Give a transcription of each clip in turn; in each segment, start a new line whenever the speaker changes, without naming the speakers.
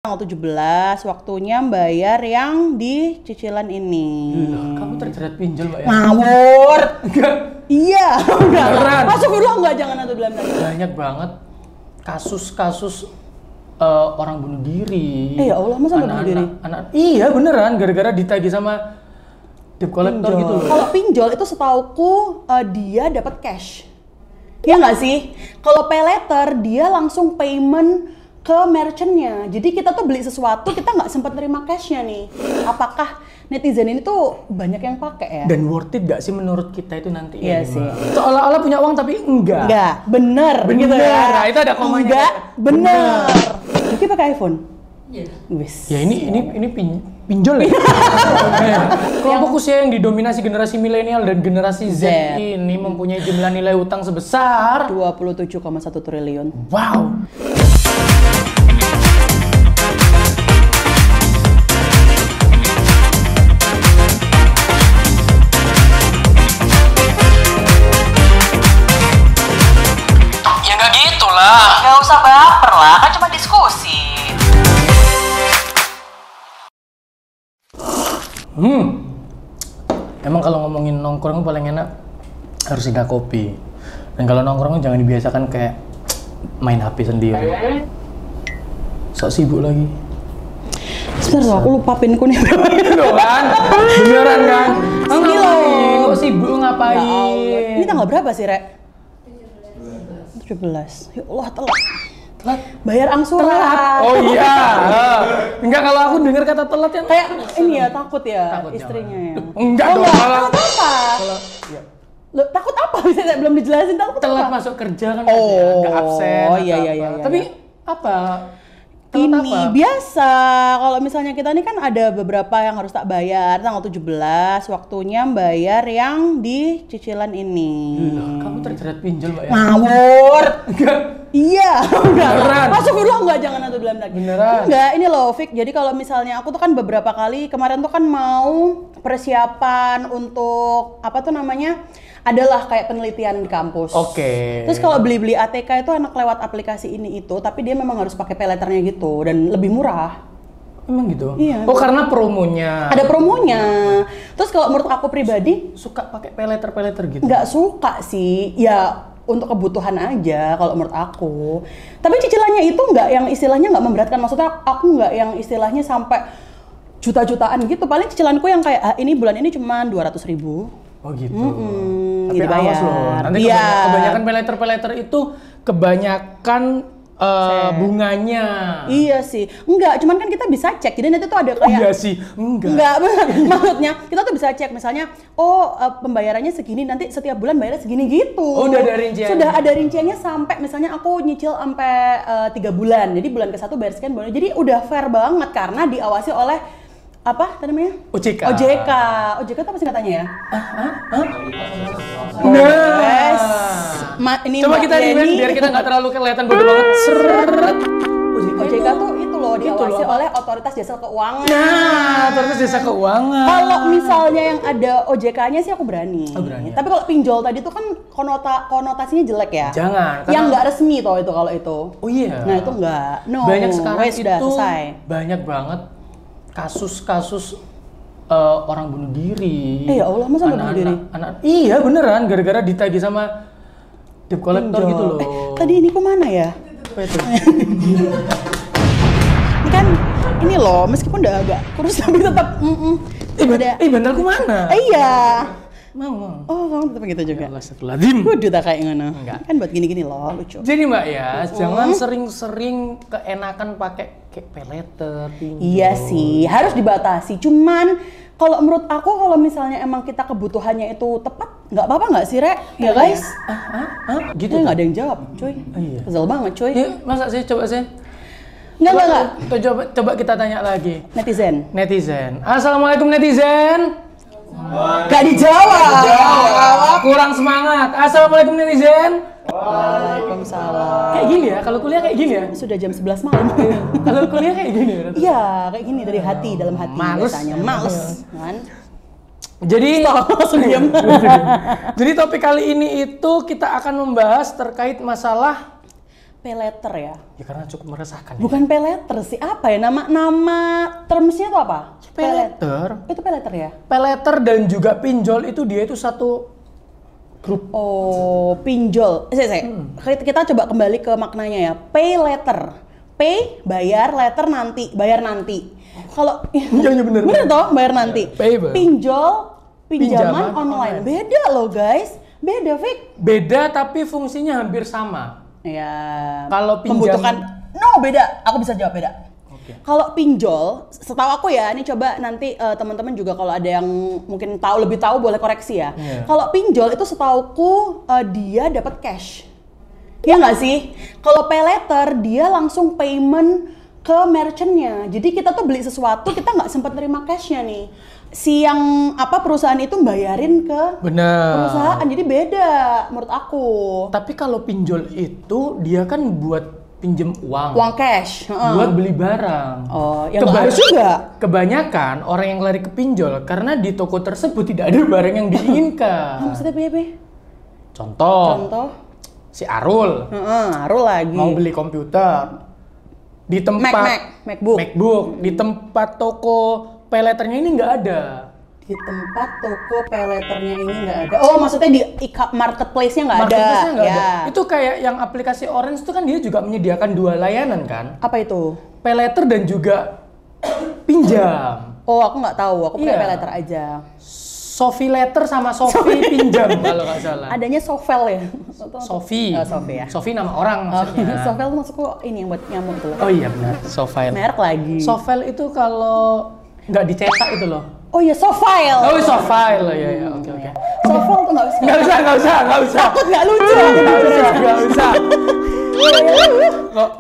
Tanggal 17, waktunya bayar yang di cicilan ini.
Kamu terjerat pinjol, Mbak ya?
Ngawur.
Enggak.
Iya, enggak.
Beneran.
Astagfirullah, enggak, jangan atau bilang.
Banyak banget kasus-kasus orang bunuh diri.
Ya Allah, masa bunuh diri?
Iya beneran, gara-gara ditagih sama debt collector gitu loh.
Kalau pinjol itu setauku dia dapat cash. Iya nggak sih? Kalau pay letter dia langsung payment ke merchantnya. Jadi kita tuh beli sesuatu kita nggak sempat terima cashnya nih. Apakah netizen ini tuh banyak yang pakai ya?
Dan worth it gak sih menurut kita itu nanti?
Iya sih.
Seolah-olah punya uang tapi enggak.
Enggak, bener.
Bener.
Gitu ya.
Nah, itu ada komanya.
Enggak, bener. Jadi pakai iPhone.
Iya.
Wis.
Ya ini pinjol ya. Kelompok usia yang didominasi generasi milenial dan generasi Z ini mempunyai jumlah nilai utang sebesar
27,1 triliun.
Wow.
Ya nggak gitu lah. Nggak usah baper lah, kan cuma diskusi.
Emang kalau ngomongin nongkrong paling enak harus ada kopi. Dan kalau nongkrong jangan dibiasakan kayak main HP sendiri. Sok sibuk lagi.
Sebentar, aku lupa pinku nih.
Loh kan? Beneran kan?
Sini loh.
Kok sibuk ngapain?
Ini tanggal berapa sih, Rek? 17. Ya Allah, telat.
Telat.
Bayar angsuran.
Telat. Oh iya. Enggak, kalau aku dengar kata telat yang
Kayak ini ya, takut ya
Takut
istrinya ya.
Enggak
Oh,
dong.
enggak.
Malah
Takut apa?
ya.
Loh, takut apa? Bisa belum dijelasin takut
Telat
apa?
masuk kerja kan
Oh,
enggak absen.
oh,
atau
iya, iya,
apa.
iya,
Tapi
iya.
apa? Telat
Ini
apa?
biasa, kalau misalnya kita ini kan ada beberapa yang harus tak bayar. Tanggal 17, waktunya bayar yang di cicilan ini.
Kamu terjerat pinjol, Mbak ya?
Ngawur.
Enggak.
Iya, enggak.
Beneran.
Astagfirullah, enggak, jangan atau bilang lagi.
Beneran.
Enggak, ini loh, Fik. Jadi kalau misalnya aku tuh kan beberapa kali kemarin tuh kan mau persiapan untuk apa tuh namanya? Adalah kayak penelitian di kampus.
Oke.
Terus kalau beli-beli ATK itu enak lewat aplikasi ini itu, tapi dia memang harus pakai pay letternya gitu dan lebih murah.
Emang gitu?
Iya.
Oh, karena promonya.
Ada promonya. Terus kalau menurut aku pribadi
Suka pakai pay letter gitu.
nggak suka sih, ya untuk kebutuhan aja kalau menurut aku. Tapi cicilannya itu nggak yang istilahnya nggak memberatkan, maksudnya aku nggak yang istilahnya sampai juta-jutaan gitu. Paling cicilanku yang kayak ini bulan ini cuma 200.000.
Oh gitu.
Tapi
Tapi awas loh. Nanti
Iya.
kebanyakan pay letter itu kebanyakan bunganya.
Iya sih, enggak, cuman kan kita bisa cek, jadi nanti tuh ada
Oh
kayak
iya sih, enggak.
maksudnya kita tuh bisa cek, misalnya, pembayarannya segini, nanti setiap bulan bayarnya segini gitu.
Oh, udah ada rinciannya?
Sudah ada rinciannya sampai, misalnya aku nyicil sampai 3 bulan, jadi bulan ke-1 bayar sekian, bulan, jadi udah fair banget, karena diawasi oleh, apa namanya?
OJK.
OJK itu apa singkatannya ya?
Nah.
Ini
Coba
Mbak
kita rewind
Yeni.
biar kita nggak terlalu kelihatan bodoh banget. Seret.
OJK tuh itu loh, diawasi
loh.
oleh Otoritas Jasa Keuangan.
Nah, terus jasa keuangan.
Kalau misalnya yang ada OJK-nya sih aku berani.
Oh, berani.
Tapi kalau pinjol tadi tuh kan konotasinya jelek ya.
Jangan.
Yang nggak resmi toh itu kalau itu.
Oh iya.
Nah itu nggak. No.
Banyak sekarang
Wes, sudah
itu
selesai.
banyak banget kasus-kasus orang bunuh diri.
Ya Allah, masa bunuh diri?
Iya beneran, gara-gara ditagih sama debt collector
Pinjol.
gitu loh.
Tadi ini kok mana ya?
Apa itu?
Ini kan ini loh, meskipun udah agak kurus tapi tetap ada.
Bantalku mana?
Iya.
Mau.
Oh, kamu tetap gitu juga.
Allah, astagfirullahaladzim.
Kudu tak kayak ngono.
Enggak.
Kan buat gini-gini loh, lucu.
Jadi Mbak ya, jangan sering-sering keenakan pakai kayak pay letter, pinjol.
Iya sih, harus dibatasi. Cuman kalau menurut aku kalau misalnya emang kita kebutuhannya itu tepat, nggak apa-apa nggak sih, Rek? Ya guys?
Gitu
Nggak ada yang jawab, cuy.
Iya.
Kesel banget, cuy.
Yuk, masa sih coba sih?
Nggak.
Coba kita tanya lagi.
Netizen.
Assalamualaikum netizen.
Nggak dijawab.
Kurang semangat. Assalamualaikum netizen.
Waalaikumsalam.
Kayak gini ya, kalau kuliah kayak gini ya.
Sudah jam 11 malam.
Kalau kuliah kayak gini ya.
Iya, kayak gini dari hati, dalam hati
Males.
biasanya. Males, kan?
Jadi
Langsung diam.
Jadi topik kali ini itu kita akan membahas terkait masalah
Pay letter ya?
Ya karena cukup meresahkan.
Bukan pay letter sih, apa ya? Nama termsnya tuh apa?
Pay letter.
Itu pay letter ya?
Pay letter dan juga pinjol itu dia itu satu grup.
Oh, pinjol. Kita coba kembali ke maknanya ya. Pay letter. Pay, bayar, letter nanti, bayar nanti. Kalau
Iya bener.
bener toh, bayar nanti.
Payable.
Pinjaman online. Beda loh guys. Beda, Fik.
Beda tapi fungsinya hampir sama.
Ya.
Kalau
membutuhkan beda. Aku bisa jawab beda.
Oke.
Kalau pinjol, setahu aku ya, ini coba nanti teman-teman juga kalau ada yang mungkin lebih tahu boleh koreksi ya.
Yeah.
Kalau pinjol itu setauku dia dapat cash. Ya nggak sih? Kalau pay letter dia langsung payment ke merchantnya. Jadi kita tuh beli sesuatu kita nggak sempat terima cashnya nih. Si yang perusahaan itu bayarin ke perusahaan. Jadi beda menurut aku.
Tapi kalau pinjol itu dia kan buat pinjem uang.
Uang cash.
Buat beli barang.
Oh, yang harus juga.
Kebanyakan orang yang lari ke pinjol karena di toko tersebut tidak ada barang yang diinginkan.
Maksudnya apa?
Contoh. Si Arul.
Arul lagi.
Mau beli komputer. Di tempat MacBook. Di tempat toko pay letternya ini nggak ada.
Di tempat toko pay letternya ini nggak ada. Oh, maksudnya di marketplace-nya nggak ada.
Marketplace-nya nggak ada.
Ya.
Itu kayak yang aplikasi Orange itu kan dia juga menyediakan 2 layanan kan?
Apa itu?
Pay letter dan juga pinjam.
Oh, aku nggak tahu. Aku pakai
Iya.
pay letter aja.
Sofi letter sama Sofi pinjam kalau nggak salah.
Adanya Sovel ya?
Sofi.
Oh, Sofi ya.
Sofi nama orang maksudnya.
Sovel tuh maksudku ini yang buat nyamuk itu loh.
Oh iya benar. Sofail.
Merek lagi.
Sovel itu kalau nggak dicetak itu loh.
Oh iya, Sofail.
Oh, Sofail. Ya. Oke.
Sovel tuh nggak usah.
Nggak usah.
Takut nggak lucu.
Nggak usah. Kok?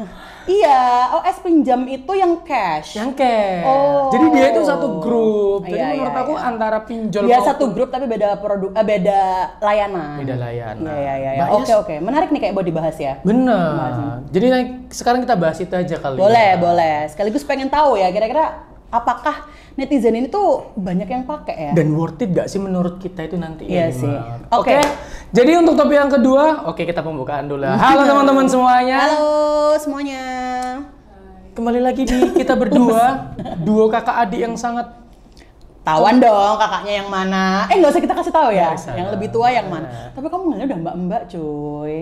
Iya, OS pinjam itu yang cash.
Yang cash.
Oh.
Jadi dia itu satu grup. Jadi
Iya,
menurut
iya,
aku
iya.
antara pinjol
Dia
maupun-
satu grup tapi beda produk, beda layanan.
Beda layanan.
Iya.
Mbak Yas,
Oke. Menarik nih kayak buat dibahas ya.
bener. Jadi sekarang kita bahas itu aja kali.
Boleh. Sekaligus pengen tahu ya kira-kira apakah netizen ini tuh banyak yang pakai ya?
Dan worth it gak sih menurut kita itu nanti?
Iya
ya,
sih.
gimana?
Oke.
Jadi untuk topik yang kedua, kita pembukaan dulu lah. Halo teman-teman semuanya.
Halo semuanya.
Kembali lagi di kita berdua, duo kakak adik yang sangat
Tawan dong kakaknya yang mana? Nggak usah kita kasih tahu ya.
Nggak usah.
Yang lebih tua yang mana? Tapi kamu nggak udah mbak-mbak cuy.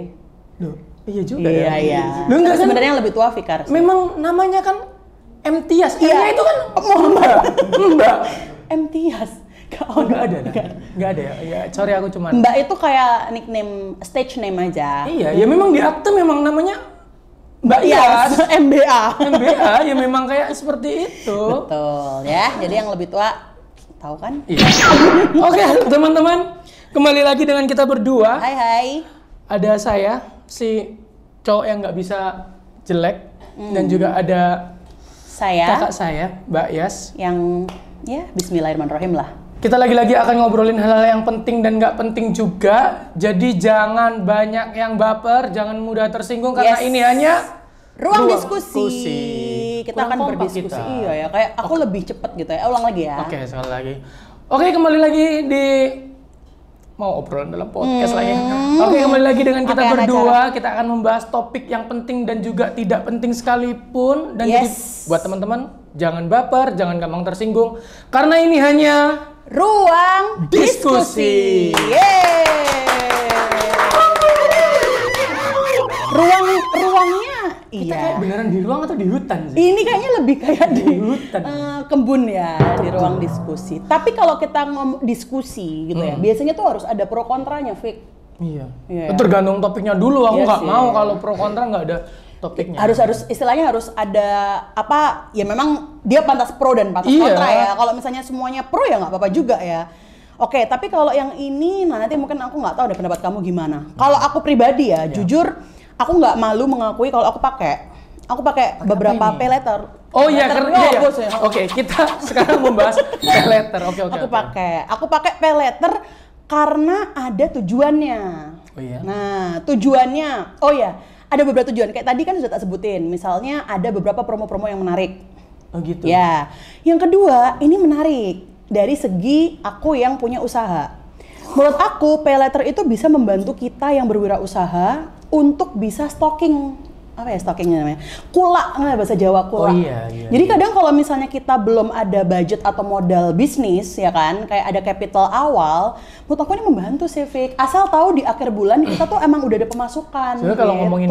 Loh, iya juga ya.
Iya.
Loh, enggak kan?
Sebenarnya yang lebih tua Fikar sih.
Memang namanya kan MTias.
Iya.
M-nya itu kan Mbak.
MTias.
Oh, enggak ada. Enggak ada ya. Ya, sorry aku cuman.
Mbak itu kayak nickname, stage name aja.
Iya, ya memang di akte memang namanya Mbak Yas.
MBA.
MBA ya memang kayak seperti itu.
Betul ya. Jadi yang lebih tua tahu kan?
Iya. Oke, teman-teman, kembali lagi dengan kita berdua.
Hai.
Ada saya, si cowok yang nggak bisa jelek, dan juga ada
Saya
kakak saya, Mbak Yas.
yang ya Bismillahirrahmanirrahim lah.
Kita lagi-lagi akan ngobrolin hal-hal yang penting dan nggak penting juga. Jadi jangan banyak yang baper, jangan mudah tersinggung karena
Yes.
ini hanya
Ruang diskusi. Kita
Kurang
akan
kompak
berdiskusi.
kita.
Iya ya, kayak aku lebih cepet gitu ya. Ulang lagi ya.
Oke, sekali lagi. Oke, kembali lagi di mau obrolan dalam podcast lagi. Oke, kembali lagi dengan kita
Apa
berdua. Kita akan membahas topik yang penting dan juga tidak penting sekalipun. Dan jadi
Yes.
buat teman-teman, jangan baper, jangan gampang tersinggung. Karena ini hanya
Ruang
Diskusi.
Ruangnya
kita
iya.
kayak beneran di ruang atau di hutan sih?
Ini kayaknya lebih kayak di
hutan.
kebun ya, di ruang diskusi. Tapi kalau kita ngomong diskusi gitu ya, biasanya tuh harus ada pro kontranya, Fik.
Iya.
Iya.
Tergantung topiknya dulu. Aku
Iya
nggak
sih.
mau kalau pro kontra nggak ada topiknya.
Harus istilahnya harus ada apa? Ya memang dia pantas pro dan pantas
Iya.
kontra ya. Kalau misalnya semuanya pro ya nggak apa-apa juga ya. Oke, tapi kalau yang ini, nah nanti mungkin aku nggak tahu deh pendapat kamu gimana. Kalau aku pribadi ya, jujur aku nggak malu mengakui kalau aku pakai beberapa
ini?
pay letter.
Oh iya,
Letter
karena iya.
bagus ya.
Oke, kita sekarang membahas pay letter. Oke.
Aku pakai pay letter karena ada tujuannya.
Oh iya.
Nah, tujuannya, oh ya, ada beberapa tujuan. Kayak tadi kan sudah tak sebutin. Misalnya ada beberapa promo-promo yang menarik.
Oh gitu.
Ya, yang kedua ini menarik dari segi aku yang punya usaha. Menurut aku, pay letter itu bisa membantu kita yang berwirausaha untuk bisa stocking apa ya stalkingnya namanya? Kula, bahasa Jawa kula.
Oh iya.
Jadi kadang kalau misalnya kita belum ada budget atau modal bisnis ya kan, kayak ada capital awal, menurut aku ini membantu sih Fik. Asal tahu di akhir bulan kita tuh emang udah ada pemasukan.
Sebenarnya kalau
gitu.
ngomongin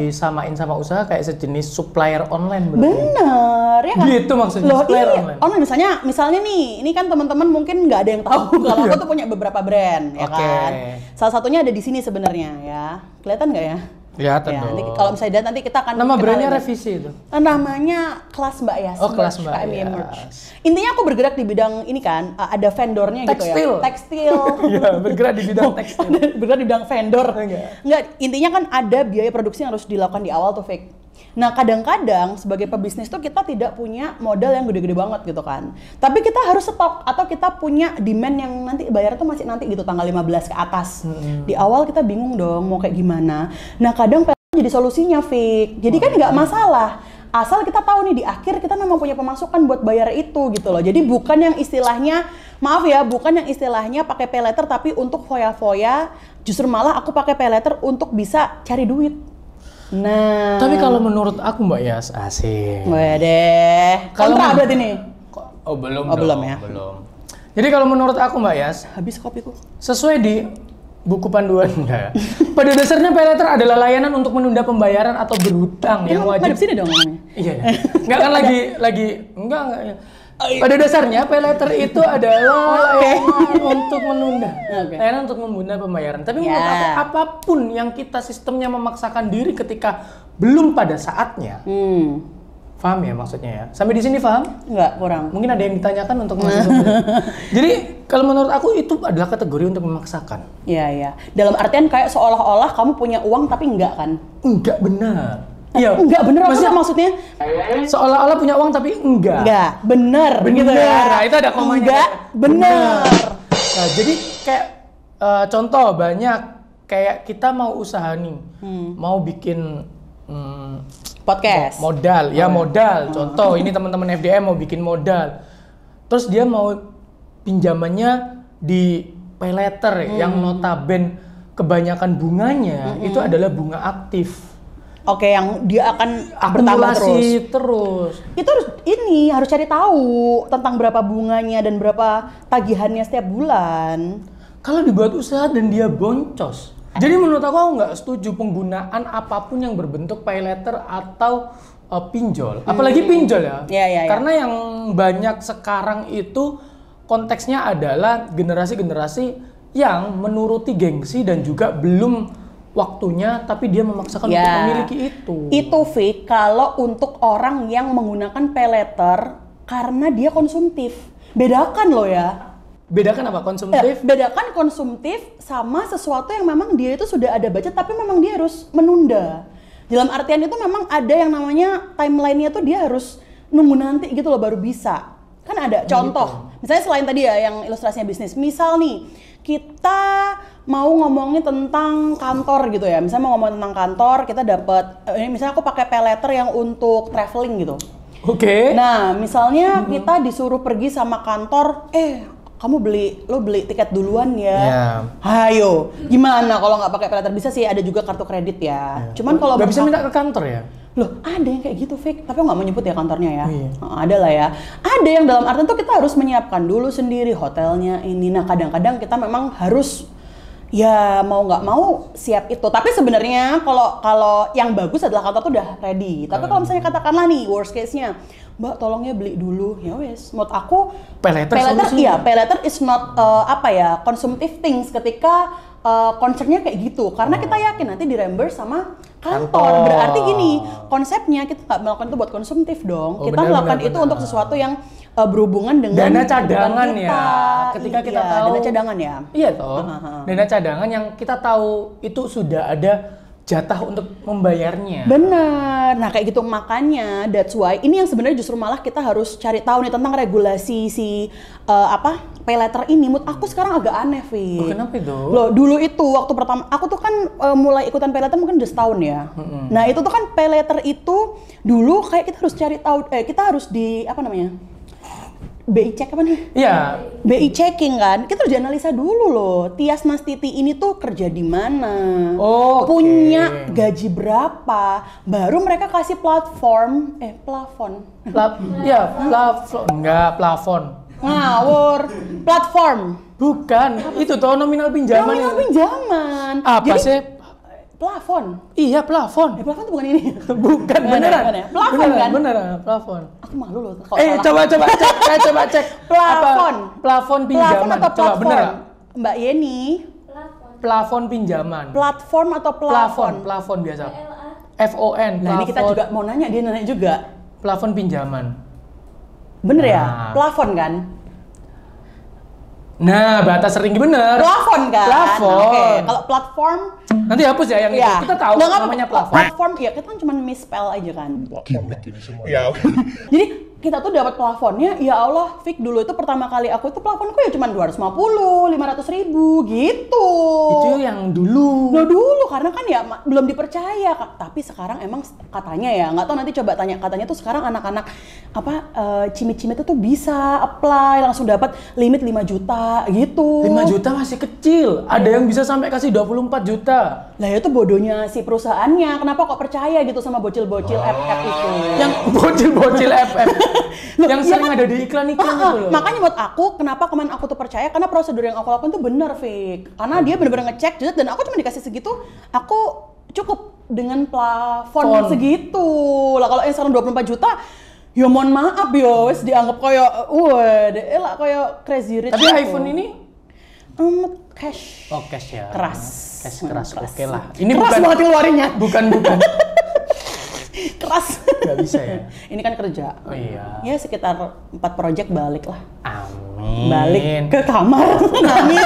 disamain sama usaha kayak sejenis supplier online berarti.
Bener, ya kan?
Gitu maksudnya,
Loh,
supplier
iya.
online.
Online misalnya nih, ini kan teman-teman mungkin nggak ada yang tahu kalau aku tuh punya beberapa brand, ya
Oke.
kan. Salah satunya ada di sini sebenarnya ya. Kelihatan nggak ya?
Kelihatan
Ya,
dong.
nanti kalau misalnya dilihat nanti kita akan
Nama brandnya
kenalin.
revisi itu.
Namanya Kelas Mbak Yas.
Oh, Kelas Mbak
KMI
Yas.
Merch. Intinya aku bergerak di bidang ini kan, ada vendornya gitu
Tekstil.
ya. Tekstil.
Iya, bergerak di bidang tekstil.
Bergerak di bidang vendor.
Enggak.
Enggak, intinya kan ada biaya produksi yang harus dilakukan di awal tuh Fik. Nah kadang-kadang sebagai pebisnis tuh kita tidak punya modal yang gede-gede banget gitu kan. Tapi kita harus stok atau kita punya demand yang nanti bayar tuh masih nanti gitu tanggal 15 ke atas. Di awal kita bingung dong mau kayak gimana. Nah kadang jadi solusinya Fik. Jadi kan nggak masalah. Asal kita tahu nih di akhir kita memang punya pemasukan buat bayar itu gitu loh. Jadi bukan yang istilahnya, maaf ya, bukan yang istilahnya pakai pay letter tapi untuk foya-foya. Justru malah aku pakai pay letter untuk bisa cari duit. Nah.
Tapi kalau menurut aku Mbak Yas, asik.
Wede.
Kalau
Kontra
men-
berarti nih.
Oh belum
Oh,
dong,
belum ya?
Belum. Jadi kalau menurut aku Mbak Yas,
Habis kopiku.
sesuai di buku panduan enggak ya? Pada dasarnya pay letter adalah layanan untuk menunda pembayaran atau berhutang yang wajib.
Madep sini dong ngomongnya.
Iya, ya. Enggak kan enggak ya. Pada dasarnya pay letter itu adalah layanan untuk menunda.
Oke.
Layanan untuk menunda pembayaran. Tapi menurut
Ya.
aku apapun yang kita sistemnya memaksakan diri ketika belum pada saatnya. Paham ya maksudnya ya? Sampai di sini paham?
Enggak, kurang.
Mungkin ada yang ditanyakan untuk mahasiswa. Jadi kalau menurut aku itu adalah kategori untuk memaksakan.
Iya, iya. Dalam artian kayak seolah-olah kamu punya uang tapi enggak kan?
Enggak benar. Iya.
Enggak bener maksudnya?
Seolah-olah punya uang tapi enggak.
Enggak, bener. Gitu
Bener.
ya.
Nah, itu ada komanya.
Enggak, bener.
Nah, jadi kayak contoh banyak kayak kita mau usaha nih, mau bikin
Podcast.
modal, ya modal. Contoh ini teman-teman FDM mau bikin modal. Terus dia mau pinjamannya di pay letter yang notaben kebanyakan bunganya itu adalah bunga aktif.
Oke, yang dia akan bertambah terus.
Akumulasi terus.
Itu harus cari tahu tentang berapa bunganya dan berapa tagihannya setiap bulan.
Kalau dibuat usaha dan dia boncos. Jadi menurut aku nggak setuju penggunaan apapun yang berbentuk pay letter atau pinjol. Apalagi pinjol ya.
Iya.
Karena yang banyak sekarang itu konteksnya adalah generasi-generasi yang menuruti gengsi dan juga belum waktunya tapi dia memaksakan untuk memiliki itu.
Itu Fik, kalau untuk orang yang menggunakan pay letter karena dia konsumtif. Bedakan loh ya.
Bedakan apa? Konsumtif?
Bedakan konsumtif sama sesuatu yang memang dia itu sudah ada budget tapi memang dia harus menunda. Dalam artian itu memang ada yang namanya timeline-nya tuh dia harus nunggu nanti gitu loh baru bisa. Kan ada contoh. Misalnya selain tadi ya yang ilustrasinya bisnis. Misal nih, kita mau ngomongin tentang kantor gitu ya. Misalnya mau ngomongin tentang kantor, kita dapat misalnya aku pakai pay letter yang untuk traveling gitu.
Oke.
Nah, misalnya kita disuruh pergi sama kantor, kamu lo beli tiket duluan ya.
Ya.
Hayo, gimana kalau nggak pakai pay letter? Bisa sih, ada juga kartu kredit ya. Cuman kalau
nggak bisa minta ke kantor ya?
Loh, ada yang kayak gitu Fik, tapi aku nggak mau nyebut ya kantornya ya.
Oh, iya.
Ada lah ya. Ada yang dalam artian tuh kita harus menyiapkan dulu sendiri hotelnya ini. Nah, kadang-kadang kita memang harus ya mau nggak mau siap itu. Tapi sebenarnya kalau yang bagus adalah kantor tuh udah ready. Tapi kalau misalnya katakanlah nih worst case-nya, Mbak tolongnya beli dulu. Ya wes, menurut aku
Pay letter solusinya.
iya, pay letter is not consumptive things ketika concernnya kayak gitu. Karena kita yakin nanti di reimburse sama kantor. Berarti gini, konsepnya kita nggak melakukan itu buat konsumtif dong. Kita melakukan itu untuk sesuatu yang berhubungan dengan
dana cadangan
kita.
ya. Ketika kita tahu
dana cadangan ya.
Iya toh. Dana cadangan yang kita tahu itu sudah ada jatah untuk membayarnya.
Benar. Nah kayak gitu makanya that's why ini yang sebenarnya justru malah kita harus cari tahu nih tentang regulasi si pay letter ini. Menurut aku sekarang agak aneh, Vi.
Oh, kenapa itu?
Loh, dulu itu waktu pertama aku tuh kan mulai ikutan pay letter mungkin udah setahun ya. Nah, itu tuh kan pay letter itu dulu kayak kita harus cari tahu kita harus BI check apa nih?
Iya.
BI checking kan, kita harus analisa dulu loh. Tias Nastiti ini tuh kerja di mana,
Oke.
punya gaji berapa, baru mereka kasih plafon.
Enggak, plafon.
Ngawur, platform.
Bukan, itu tuh nominal pinjaman.
Nominal pinjaman.
Apa
Jadi,
sih?
plafon.
Iya, plafon.
Plafon tuh bukan ini.
Bukan, beneran.
Bukan ya? Plafon kan?
Beneran, plafon.
Aku malu loh kalau salah.
Coba cek.
Plafon.
Apa? Plafon pinjaman.
Plafon atau
Coba
platform?
bener nggak?
Mbak Yeni.
Plafon pinjaman.
Platform atau plafon?
Plafon biasa. FON.
Nah ini kita juga mau nanya, dia nanya juga.
Plafon pinjaman.
Bener ya?
Nah.
Plafon kan?
Nah, batas ringgi bener.
Plafon kan?
Plafon.
Nah, oke. Kalau platform,
Nanti hapus ya yang itu. Kita tahu
nggak apa-apa.
namanya plafon.
Platform, ya kita kan cuma misspell aja kan.
Ya, oke.
Jadi kita tuh dapat plafonnya, ya Allah, Fik dulu itu pertama kali aku itu plafonku ya cuma 250, 500 ribu gitu.
Itu yang dulu.
Lo dulu karena kan ya belum dipercaya, tapi sekarang emang katanya ya, nggak tahu nanti coba tanya, katanya tuh sekarang anak-anak cimit-cimit itu tuh bisa apply langsung dapat limit 5 juta gitu.
5 juta masih kecil. Ada yang bisa sampai kasih 24 juta.
Lah itu bodohnya si perusahaannya, kenapa kok percaya gitu sama bocil-bocil FF itu?
Yang bocil-bocil FF.
Loh,
yang
iya
sering
kan?
ada di iklan-iklan itu loh.
Makanya buat aku, kenapa kemarin aku tuh percaya, karena prosedur yang aku lakukan tuh bener, Fik. Karena dia bener-bener ngecek, dan aku cuma dikasih segitu, aku cukup dengan plafon segitu. Lah kalau yang sekarang 24 juta, ya mohon maaf ya, wes dianggap kayak, elak kayak crazy rich.
Tapi
gitu.
iPhone ini
Cash.
oh cash ya.
Keras.
Cash keras.
Keras.
Oke lah. Ini
Keras
bukan
banget keluarinnya.
bukan.
Keras.
Gak bisa ya.
Ini kan kerja.
Oh iya.
Ya sekitar 4 project balik lah.
Amin.
Balik ke kamar nangis.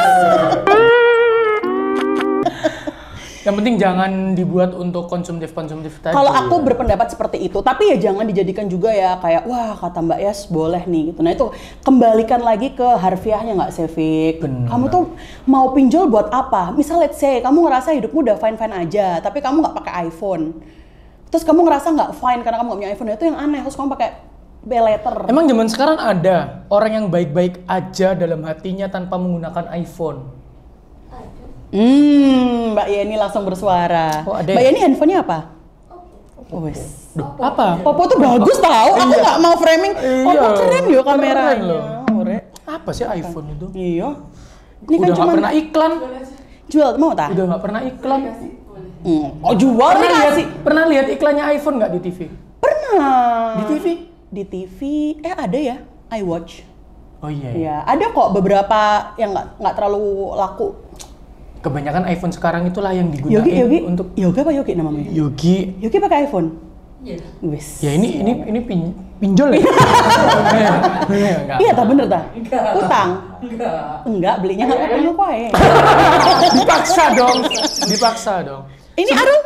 Yang penting jangan dibuat untuk konsumtif tadi.
Kalau aku berpendapat seperti itu, tapi ya jangan dijadikan juga ya kayak wah kata Mbak Yas boleh nih gitu. Nah itu kembalikan lagi ke harfiahnya nggak Sevik. Kamu tuh mau pinjol buat apa? Misal let's say kamu ngerasa hidupmu udah fine aja, tapi kamu nggak pakai iPhone. Terus kamu ngerasa nggak fine karena kamu nggak punya iPhone, itu yang aneh. Terus kamu pakai pay letter.
Emang zaman sekarang ada orang yang baik-baik aja dalam hatinya tanpa menggunakan iPhone.
Mbak Yeni langsung bersuara.
Oh, ada
Mbak
ya?
Yeni handphonenya apa? Oh, wes.
Duh, apa?
Popo tuh bagus tau. Aku nggak mau framing. Popo keren loh kameranya.
Keren loh.
Ore.
Apa sih iPhone itu?
Iya. Ini
Udah
kan
nggak
cuma
pernah iklan.
jual mau tak?
Udah nggak pernah iklan.
Oh jual nih
Pernah lihat iklannya iPhone nggak di TV?
Pernah.
Di TV?
Di TV. Ada ya. iWatch.
Oh iya.
Ya ada kok beberapa yang nggak terlalu laku.
Kebanyakan iPhone sekarang itulah yang digunakan
Yogi
untuk
Yoga apa Yogi namanya?
Yogi.
Yogi pakai iPhone. Iya. Wis.
Ya ini pinjol ya?
Iya tak bener tak? Utang? Enggak, belinya nggak ketemu kok ya.
Dipaksa dong.
Ini Arul?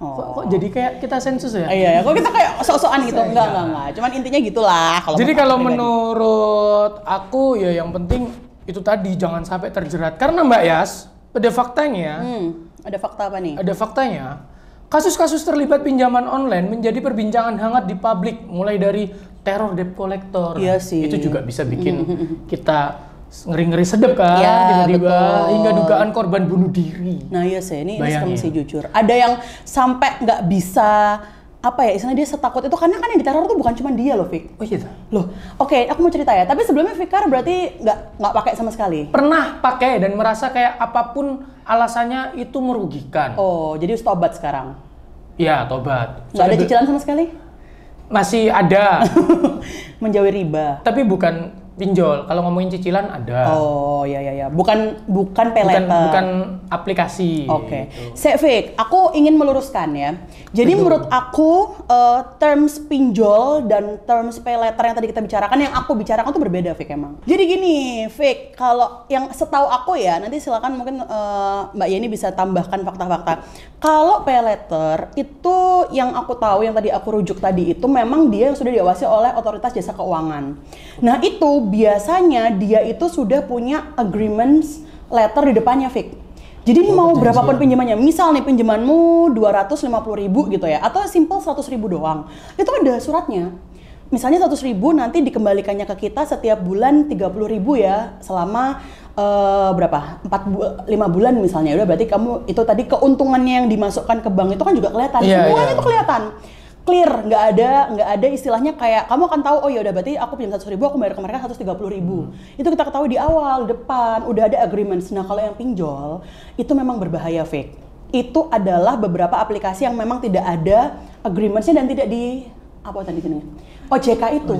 Kok jadi kayak kita sensus ya?
Iya, kok kita kayak sok-sokan gitu. Enggak. Cuman intinya gitulah.
Jadi kalau menurut aku ya yang penting itu tadi jangan sampai terjerat. Karena Mbak Yas, pada faktanya,
ada fakta apa nih?
ada faktanya, kasus-kasus terlibat pinjaman online menjadi perbincangan hangat di publik, mulai dari teror debt collector.
Iya sih.
Itu juga bisa bikin kita ngeri-ngeri sedep kan,
Ya,
tiba-tiba
betul.
hingga dugaan korban bunuh diri.
Nah iya sih, ini
Bayangin.
sih jujur. Ada yang sampai nggak bisa istilahnya dia setakut itu karena kan yang diteror tuh bukan cuma dia loh, Fik.
Oh iya.
Loh, oke, aku mau cerita ya. Tapi sebelumnya Fikar berarti nggak pakai sama sekali.
Pernah pakai dan merasa kayak apapun alasannya itu merugikan.
Oh, jadi tobat sekarang.
Ya, tobat.
Nggak ada cicilan sama sekali?
Masih ada,
Menjauhi riba.
tapi bukan pinjol. Kalau ngomongin cicilan ada.
Oh, ya. Bukan pay letter.
Bukan aplikasi.
Oke.
Gitu.
Fik, aku ingin meluruskan ya. Jadi menurut aku terms pinjol dan terms pay letter yang tadi kita bicarakan, yang aku bicarakan tuh berbeda, Fik emang. Jadi gini, Fik, kalau yang setahu aku ya, nanti silakan mungkin Mbak Yeni bisa tambahkan fakta-fakta. Kalau pay letter itu yang aku tahu, yang tadi aku rujuk tadi itu memang dia yang sudah diawasi oleh otoritas jasa keuangan. Nah itu biasanya dia itu sudah punya agreements letter di depannya, Fik. Jadi mau berapapun pinjamannya, misal nih pinjamanmu 250.000 gitu ya, atau simple 100.000 doang, itu ada suratnya. misalnya 100.000 nanti dikembalikannya ke kita setiap bulan 30.000 ya selama berapa? 5 bulan misalnya. Udah berarti kamu itu tadi keuntungannya yang dimasukkan ke bank itu kan juga kelihatan. Semuanya itu kelihatan. Clear, nggak ada istilahnya kayak kamu akan tahu oh ya udah berarti aku pinjam 100.000 aku bayar ke mereka 130.000. Itu kita ketahui di awal, depan udah ada agreements. Nah kalau yang pinjol itu memang berbahaya fake. Itu adalah beberapa aplikasi yang memang tidak ada agreementsnya dan tidak di apa tadi sini OJK itu.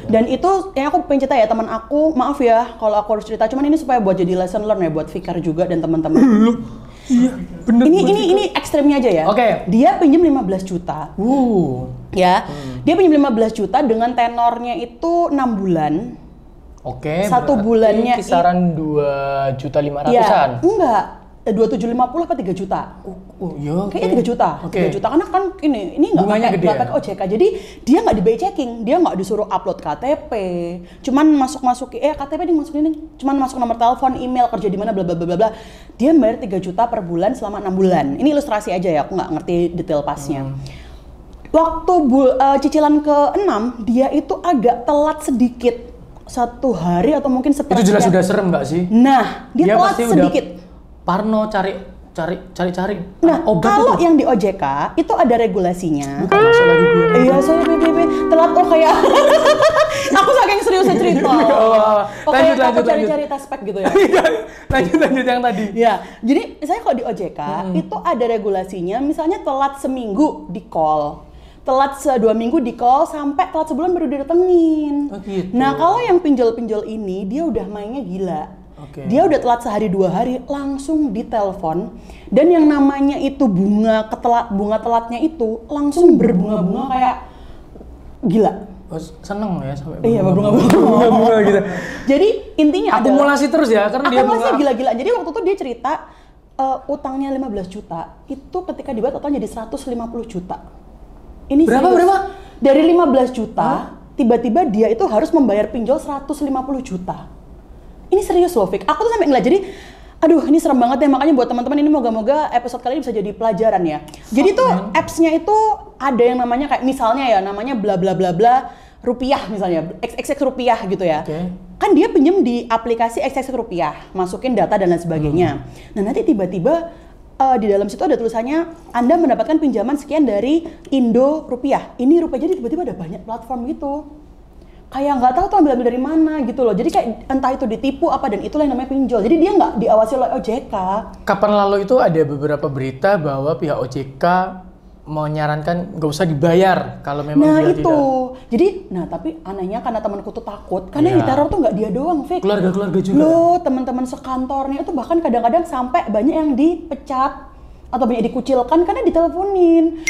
Dan itu yang aku pengen cerita ya teman aku, maaf ya kalau aku harus cerita, cuman ini supaya buat jadi lesson learn ya buat Fikar juga dan teman-teman.
Iya, bener.
Ini ekstrimnya aja ya.
Oke.
Dia pinjam 15 juta. Ya. Dia pinjam 15 juta dengan tenornya itu 6 bulan.
Oke.
Satu bulannya
kisaran 2.500.000-an.
Ya, enggak. 2.750 apa 3 juta?
Oh iya.
Kayaknya 3 juta. 3 juta karena kan ini enggak pakai OJK. Jadi dia nggak di BI checking, dia nggak disuruh upload KTP. Cuman masuk KTP dimasukin ini. Cuman masuk nomor telepon, email, kerja di mana bla bla bla bla. Dia bayar 3 juta per bulan selama 6 bulan. Ini ilustrasi aja ya, aku nggak ngerti detail pasnya. Waktu cicilan ke-6 dia itu agak telat sedikit. 1 hari atau mungkin sepertiga.
Itu jelas sudah serem nggak sih?
Nah, dia telat sedikit.
Parno cari.
Nah,
obat
kalau
itu.
yang di OJK itu ada regulasinya.
Bukan masuk lagi gue.
Iya, saya telat kayak aku saking seriusnya cerita. Lanjut. Cari tes pack gitu ya.
lanjut yang tadi.
Ya, jadi misalnya kalau di OJK itu ada regulasinya, misalnya telat seminggu di call. Telat 2 minggu di call sampai telat sebulan baru didatengin.
Oh, gitu.
Nah, kalau yang pinjol-pinjol ini dia udah mainnya gila. Dia udah telat sehari 2 hari langsung ditelepon dan yang namanya itu bunga telatnya itu langsung berbunga-bunga kayak gila.
Oh, seneng ya sampai
iya berbunga-bunga
gitu.
Jadi intinya
akumulasi terus ya karena dia
akumulasi gila-gila. Jadi waktu itu dia cerita utangnya 15 juta itu ketika dibuat totalnya jadi 150 juta. Ini
berapa?
Dari 15 juta tiba-tiba dia itu harus membayar pinjol 150 juta. Ini serius loh, Fik. Aku tuh sampai ngeliat, jadi aduh ini serem banget ya, makanya buat teman-teman ini moga-moga episode kali ini bisa jadi pelajaran ya. Jadi tuh apps-nya itu ada yang namanya kayak misalnya ya, namanya bla bla bla bla rupiah misalnya, XXX rupiah gitu ya. Kan dia pinjem di aplikasi XXX rupiah, masukin data dan lain sebagainya. Nah nanti tiba-tiba di dalam situ ada tulisannya Anda mendapatkan pinjaman sekian dari Indo rupiah. Ini rupiah, jadi tiba-tiba ada banyak platform gitu. Kayak nggak tahu tuh ambil dari mana gitu loh. Jadi kayak entah itu ditipu apa dan itulah yang namanya pinjol. Jadi dia nggak diawasi oleh OJK.
Kapan lalu itu ada beberapa berita bahwa pihak OJK menyarankan nggak usah dibayar kalau memang dia
itu.
tidak.
Jadi, tapi anehnya karena temanku tuh takut, karena yang diteror tuh nggak dia doang, Fik.
Keluarga juga.
Loh, teman-teman sekantornya itu bahkan kadang-kadang sampai banyak yang dipecat atau banyak dikucilkan karena diteleponin.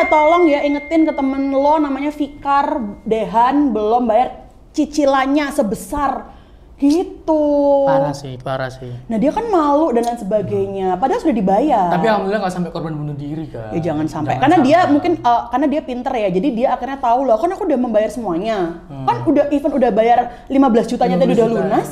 Tolong ya ingetin ke temen lo namanya Fikar Dehan belum bayar cicilannya sebesar gitu.
Parah sih.
Nah dia kan malu dan lain sebagainya. Padahal sudah dibayar.
Tapi alhamdulillah nggak sampai korban bunuh diri kan.
Ya jangan sampai. Karena dia mungkin karena dia pinter ya. Jadi dia akhirnya tahu loh. Kan aku udah membayar semuanya. Kan udah bayar 15 jutanya tadi udah lunas.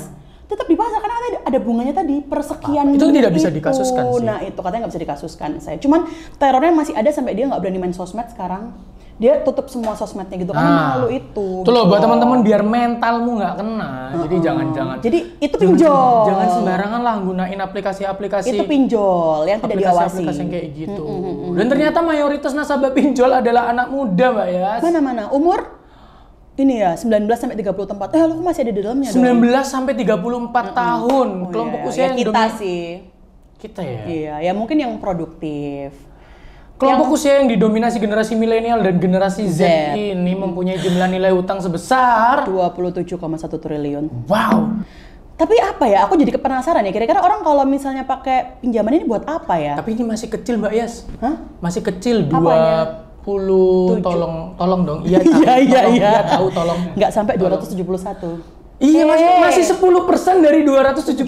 Tetap dipaksa karena ada bunganya tadi persekian
itu tidak bisa dikasuskan sih.
Nah itu katanya nggak bisa dikasuskan saya. Cuman terornya masih ada sampai dia nggak berani main sosmed sekarang. Dia tutup semua sosmednya gitu karena malu itu.
Tuh loh buat teman-teman biar mentalmu nggak kena. Jadi jangan.
Jadi itu pinjol.
Jangan sembarangan lah gunain aplikasi-aplikasi.
Itu pinjol yang tidak diawasi.
Aplikasi yang kayak gitu. Dan ternyata mayoritas nasabah pinjol adalah anak muda, Mbak Yas.
Mana? Umur? Ini ya 19 sampai 30 tempat. Lo masih ada di dalamnya
19
dong?
sampai 34 tahun. Kelompok usia yang
kita sih.
Kita ya.
Iya, ya mungkin yang produktif.
Kelompok usia yang didominasi generasi milenial dan generasi Z ini mempunyai jumlah nilai utang sebesar
27,1 triliun.
Wow.
Tapi apa ya? Aku jadi penasaran ya. Kira-kira orang kalau misalnya pakai pinjaman ini buat apa ya?
Tapi ini masih kecil, Mbak Yas.
Hah?
Masih kecil.
Apanya?
20 tolong dong. Iya tahu tolong.
Nggak sampai 271.
Iya, masih 10% dari 271.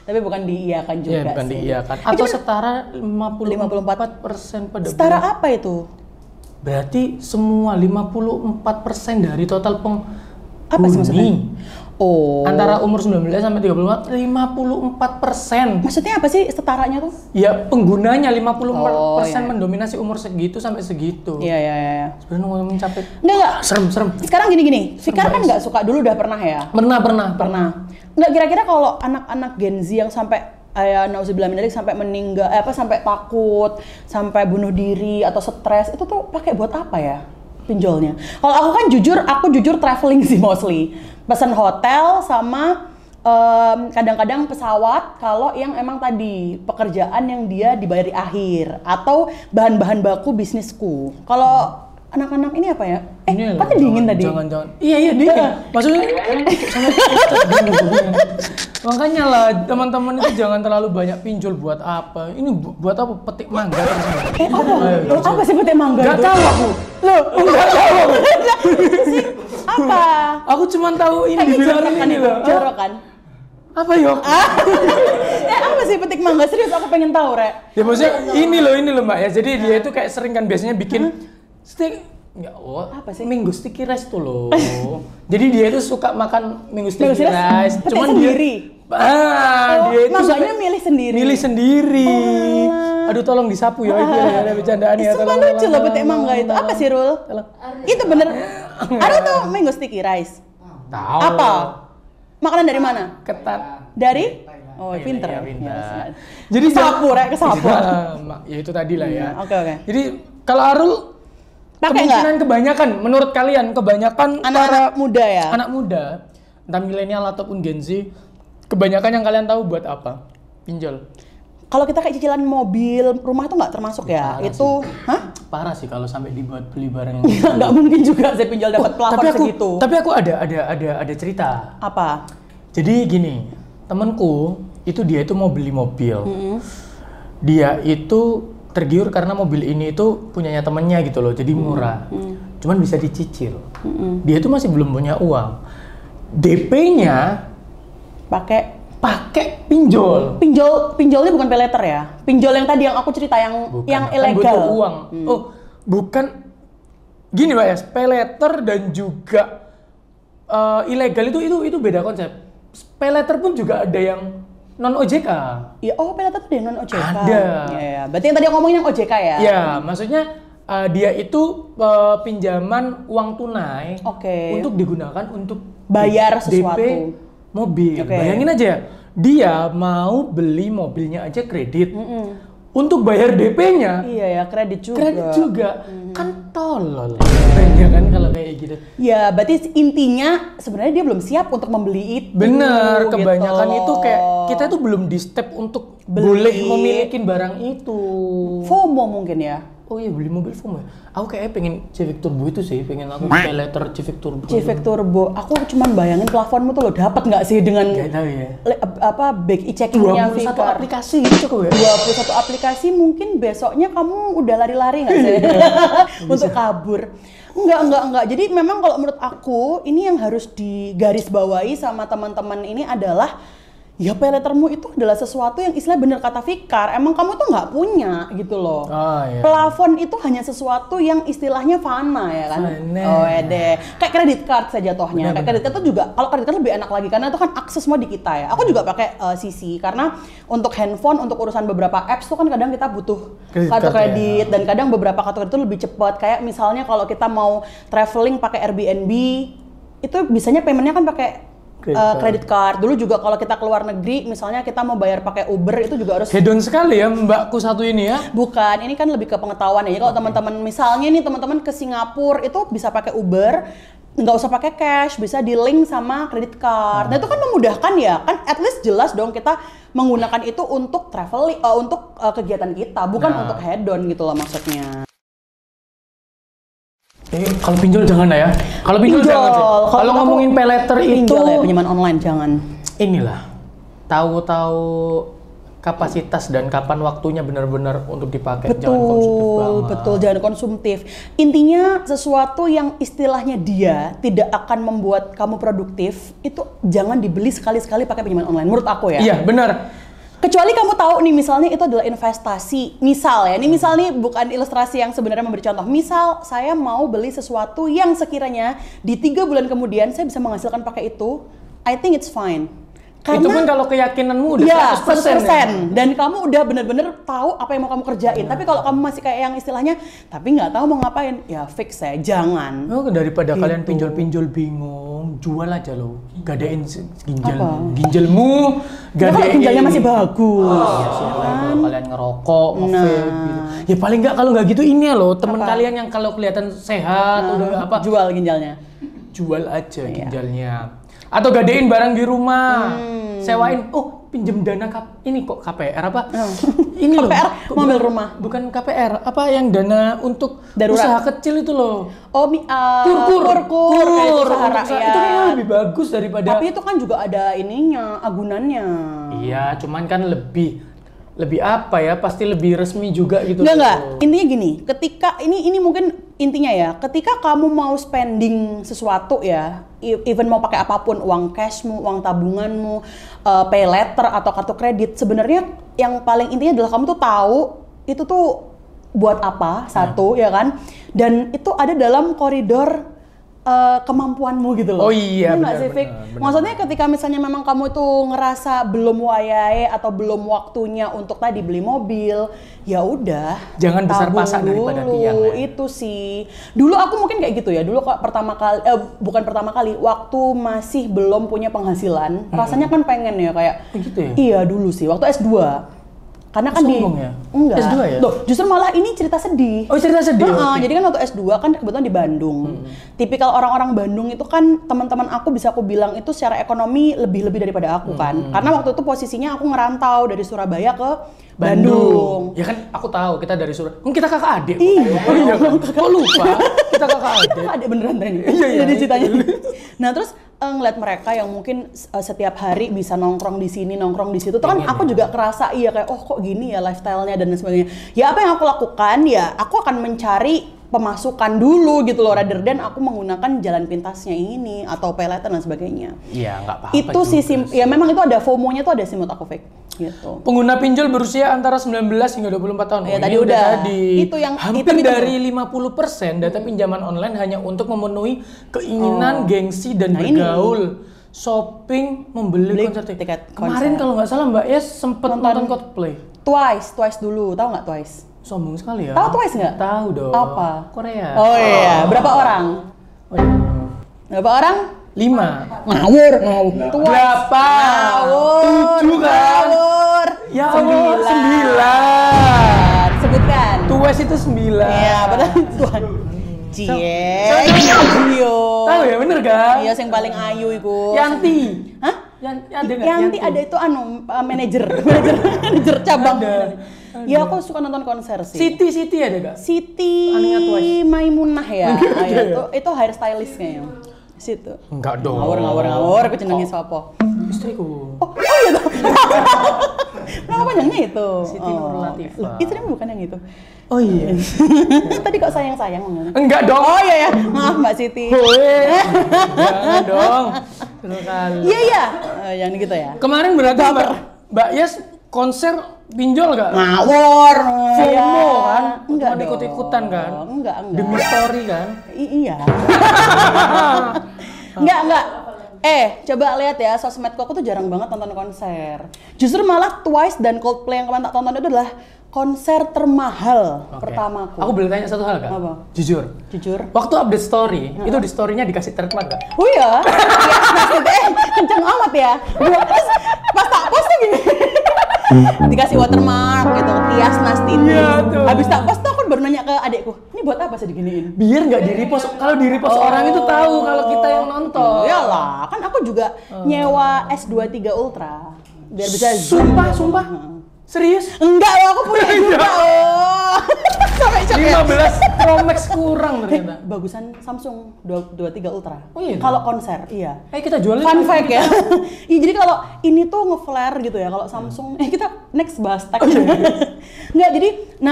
Tapi bukan diiyakan juga
sih. Bukan diiyakan. Atau setara 54% pada
setara bulan. Apa itu?
Berarti semua 54% dari total
apa sih maksudnya? Oh.
Antara umur 19 sampai 34, 54%.
Maksudnya apa sih setaranya tuh?
Ya penggunanya 54%
iya.
mendominasi umur segitu sampai segitu.
Iya.
Sebenarnya mau mencapai
Enggak.
serem.
Sekarang gini. Fikar kan nggak suka, dulu udah pernah ya?
Pernah.
Nggak, kira-kira kalau anak-anak Gen Z yang sampai nauzubillah min dzalik, sampai meninggal, sampai takut, sampai bunuh diri atau stres, itu tuh pakai buat apa ya pinjolnya? Kalau aku kan aku jujur traveling sih mostly. Pesan hotel sama kadang-kadang pesawat kalau yang emang tadi pekerjaan yang dia dibayar di akhir atau bahan-bahan baku bisnisku. Kalau anak-anak ini apa ya? Katanya dingin tadi.
Jangan. Iya dingin. Maksudnya makanya lah teman-teman itu jangan terlalu banyak pinjol buat apa? Ini buat apa? Petik mangga terus.
Apa sih petik mangga?
Gak tahu aku.
Loh, enggak tahu. Apa?
Aku cuma tahu ini dibilang ini loh.
Jorok kan?
Apa yuk?
Apa sih petik mangga? Serius aku pengen tahu, Rek.
Ya maksudnya ini loh Mbak ya. Jadi dia itu kayak sering kan biasanya bikin steak.
Apa sih?
Minggu sticky rice tuh loh. Jadi dia itu suka makan minggu sticky rice.
Cuman sendiri.
Dia itu
mangganya milih sendiri.
Aduh tolong disapu ya, itu ada bercandaan ya.
Sumpah lucu loh petik mangga itu. Apa sih, Rul? Itu bener. Ada tuh minggu sticky rice.
Tahu.
Apa? Makanan dari mana?
Ketat.
Dari? Oh, pinter.
Ya, pinter.
Jadi kesapu.
Ya itu tadi lah ya.
Oke.
Jadi kalau Arul
pakai
kemungkinan kebanyakan, menurut kalian kebanyakan
anak-anak muda ya?
Anak muda, entah milenial ataupun Gen Z, kebanyakan yang kalian tahu buat apa? Pinjol.
Kalau kita kayak cicilan mobil, rumah itu nggak termasuk ya?
Parah
itu,
sih.
hah?
Parah sih kalau sampai dibuat beli barang.
Nggak mungkin juga saya pinjol dapat plafon segitu.
Tapi aku ada cerita.
Apa?
Jadi gini, temanku dia itu mau beli mobil. Dia itu tergiur karena mobil ini itu punyanya temennya gitu loh, jadi murah. Cuman bisa dicicil. Dia itu masih belum punya uang. DP-nya pakai pinjol.
Pinjolnya bukan pay letter ya? Pinjol yang tadi yang aku cerita yang ilegal.
Kan butuh uang. Oh, bukan. Gini Mbak ya, pay letter dan juga ilegal itu beda konsep. Pay letter pun juga ada yang non OJK.
Ya, pay letter tuh ada yang non OJK.
Ada.
Ya. Berarti yang tadi aku ngomongin yang OJK ya?
Ya, maksudnya dia itu pinjaman uang tunai untuk digunakan untuk
bayar sesuatu.
DP mobil. Bayangin aja, dia mau beli mobilnya aja kredit. Untuk bayar DP-nya.
Iya ya, kredit juga.
Kan tolol. Ya kan kalau kayak gitu.
Ya, berarti intinya sebenarnya dia belum siap untuk membeli itu.
Bener, kebanyakan
gitu.
itu kayak kita tuh belum di step untuk boleh memiliki barang itu.
FOMO mungkin ya.
Oh iya, beli mobil FOMO ya? Aku kayaknya pengen Civic Turbo itu sih, pengen aku pay letter Civic Turbo.
Civic Turbo, aku cuman bayangin plafonmu tuh lo dapat nggak sih dengan
Gak tahu ya.
back e-checkingnya
21
Fikar.
aplikasi gitu kok ya?
21 aplikasi mungkin besoknya kamu udah lari-lari nggak sih? Untuk kabur. Enggak. Jadi memang kalau menurut aku, ini yang harus digarisbawahi sama teman-teman ini adalah ya pay lettermu itu adalah sesuatu yang istilah bener kata Fikar, emang kamu tuh nggak punya gitu loh.
Iya.
Plafon itu hanya sesuatu yang istilahnya fana ya kan. Kayak kredit card saja jatuhnya. Kayak kredit card itu juga, kalau kredit card lebih enak lagi karena itu kan akses semua di kita ya. Aku juga pakai CC karena untuk handphone, untuk urusan beberapa apps tuh kan kadang kita butuh kartu kredit dan kadang beberapa kartu kredit itu lebih cepat. Kayak misalnya kalau kita mau traveling pakai Airbnb, itu bisanya paymentnya kan pakai kredit card. Dulu juga kalau kita keluar negeri, misalnya kita mau bayar pakai Uber, itu juga harus
hedon sekali ya mbakku satu ini ya.
Bukan, ini kan lebih ke pengetahuan ya. Kalau teman-teman misalnya nih teman-teman ke Singapura itu bisa pakai Uber, nggak usah pakai cash, bisa di link sama kredit card. Nah itu kan memudahkan ya, kan at least jelas dong kita menggunakan itu untuk traveling, untuk kegiatan kita, bukan untuk hedon gitu loh maksudnya.
Kalau pinjol jangan ya. Kalau pinjol jangan sih. Kalau ngomongin pay letter itu
ya, pinjaman online jangan.
Inilah. Tahu-tahu kapasitas dan kapan waktunya benar-benar untuk dipakai. Jangan konsumtif banget.
Betul, jangan konsumtif. Intinya sesuatu yang istilahnya dia tidak akan membuat kamu produktif, itu jangan dibeli sekali-sekali pakai pinjaman online. Menurut aku ya.
Iya, benar.
Kecuali kamu tahu nih misalnya itu adalah investasi. Misal ya, ini misal nih bukan ilustrasi yang sebenarnya memberi contoh. Misal saya mau beli sesuatu yang sekiranya di 3 bulan kemudian saya bisa menghasilkan pakai itu I think it's fine.
Itu pun kalau keyakinanmu udah
ya,
100% ya?
dan kamu udah bener-bener tahu apa yang mau kamu kerjain. Tapi kalau kamu masih kayak yang istilahnya, tapi nggak tahu mau ngapain, ya fix ya, jangan.
Daripada
Gitu.
kalian pinjol-pinjol bingung, jual aja loh. Gadein ginjalmu,
Ya kalau ginjalnya masih bagus.
Iya sih, kalau kalian ngerokok, nge-vape gitu. Ya paling nggak kalau nggak gitu ini ya loh, teman kalian yang kalau kelihatan sehat udah apa,
Jual ginjalnya.
jual aja ginjalnya. Atau gadein barang di rumah, sewain, pinjem dana ini kok KPR apa? Ini loh,
KPR mobil rumah.
bukan KPR, apa yang dana untuk
Darurat.
usaha kecil itu loh.
Oh, kur kayak itu usaha
Untuk
rakyat.
itu kayaknya lebih bagus daripada.
Tapi itu kan juga ada ininya, agunannya.
Iya, cuman kan lebih apa ya? Pasti lebih resmi juga gitu.
Enggak. Intinya gini, ketika ini mungkin intinya ya, ketika kamu mau spending sesuatu ya, even mau pakai apapun, uang cashmu, uang tabunganmu, pay letter atau kartu kredit, sebenarnya yang paling intinya adalah kamu tuh tahu itu tuh buat apa, satu ya kan, dan itu ada dalam koridor kemampuanmu gitu loh.
Oh iya,
nggak sih, Fik? Maksudnya ketika misalnya memang kamu itu ngerasa belum wayahe atau belum waktunya untuk tadi beli mobil, ya udah.
Jangan besar
tabung
pasak daripada
dulu.
tiang, ya.
Itu sih. Dulu aku mungkin kayak gitu ya. Dulu pertama kali, bukan pertama kali, waktu masih belum punya penghasilan, rasanya kan pengen ya kayak.
Begitu ya?
Iya dulu sih. Waktu S2. Karena kan
Sombong ya?
Enggak.
S2 ya?
Loh, justru malah ini cerita sedih.
Oh, cerita sedih. Oke.
Jadi kan waktu S2 kan kebetulan di Bandung. Tipikal orang-orang Bandung itu kan teman-teman aku bisa aku bilang itu secara ekonomi lebih daripada aku kan. Karena waktu itu posisinya aku ngerantau dari Surabaya ke Bandung.
Ya kan aku tahu kita dari Surabaya. Kita kakak adik.
Iya.
Oh iya kan? Kok lupa? Kita kakak adik.
Kita ada beneran tadi.
Iya.
Jadi ceritanya. Nah, terus ngeliat mereka yang mungkin setiap hari bisa nongkrong di sini, nongkrong di situ, tuh kan aku juga kerasa iya kayak kok gini ya lifestyle-nya dan sebagainya. Ya apa yang aku lakukan ya aku akan mencari pemasukan dulu gitu loh, rather than aku menggunakan jalan pintasnya ini atau pay letter dan sebagainya.
Iya, nggak apa-apa.
Itu ya memang itu ada FOMO-nya tuh ada sih menurut aku, Fik. Gitu.
Pengguna pinjol berusia antara 19 hingga 24 tahun.
Ya,
Oh,
tadi
ini
udah.
Tadi.
Itu yang
hampir
itu.
dari 50% data pinjaman online hanya untuk memenuhi keinginan gengsi dan
Nah, ini.
bergaul. Shopping, membeli
Beli
konser.
tiket
Kemarin
konser.
kalau nggak salah Mbak Yes sempet nonton Coldplay.
Twice dulu, tahu nggak Twice?
Sombong sekali ya.
Tahu Twice nggak?
Tahu dong.
Apa?
Korea.
Oh iya, berapa orang?
Oh, iya.
Berapa orang?
5.
Ngawur.
Berapa? 7 kan?
Ngawur.
Ya Allah, 9.
Sebutkan.
Twice itu 9.
Iya, betul. Tuhan. Cie. Gio.
Tahu ya, bener kan?
Iya, yang paling ayu iku.
Yanti.
Hah?
Ada nggak?
Yanti ada itu manajer cabang.
Ada.
Ya aku suka nonton konser sih.
Siti ada nggak?
Siti
Anunya Twice.
Maimunah ya.
Gitu ya?
Itu hairstylist kayaknya. Situ.
Enggak dong.
Ngawur, aku jenengi sapa?
Istriku.
Oh iya dong. Nama panjangnya itu.
Siti Nur Latifah.
Istrinya bukan yang itu.
Oh iya.
Tadi kok sayang-sayang ngomongnya.
Enggak dong.
Oh iya ya, maaf Mbak Siti.
Jangan dong. Terus kali.
Iya. Yang gitu ya.
Kemarin berarti Mbak Yes konser pinjol nggak?
Ngawur.
FOMO kan?
Enggak
Cuma
dong.
ikut-ikutan kan?
Enggak.
Demi story kan?
Iya. Enggak. Coba lihat ya, sosmedku aku tuh jarang banget nonton konser. Justru malah Twice dan Coldplay yang kemarin tak tonton itu adalah konser termahal pertamaku.
Aku boleh tanya satu hal kan?
Apa?
Jujur.
Jujur.
Waktu update story, itu di story-nya dikasih treatment nggak?
Oh iya? Kenceng amat ya. Terus pas tak post tuh gini. Dikasih watermark gitu, Tias Nastini.
Iya, tuh.
Habis tak post tuh aku baru nanya ke adekku, ini buat apa sih diginiin?
Biar nggak di repost. Kalau di repost orang itu tahu kalau kita yang nonton.
Iyalah, kan aku juga nyewa S23 Ultra biar bisa zoom.
Sumpah. Serius?
Enggak loh, aku punya juga. Oh. Sampai shock ya.
15 Pro Max kurang ternyata.
Bagusan Samsung 23 Ultra.
Oh iya?
Kalau konser, iya.
Kita jualnya
Fun fact ya. Iya, jadi kalau ini tuh nge-flare gitu ya, kalau Samsung kita next bahas tag. Enggak, jadi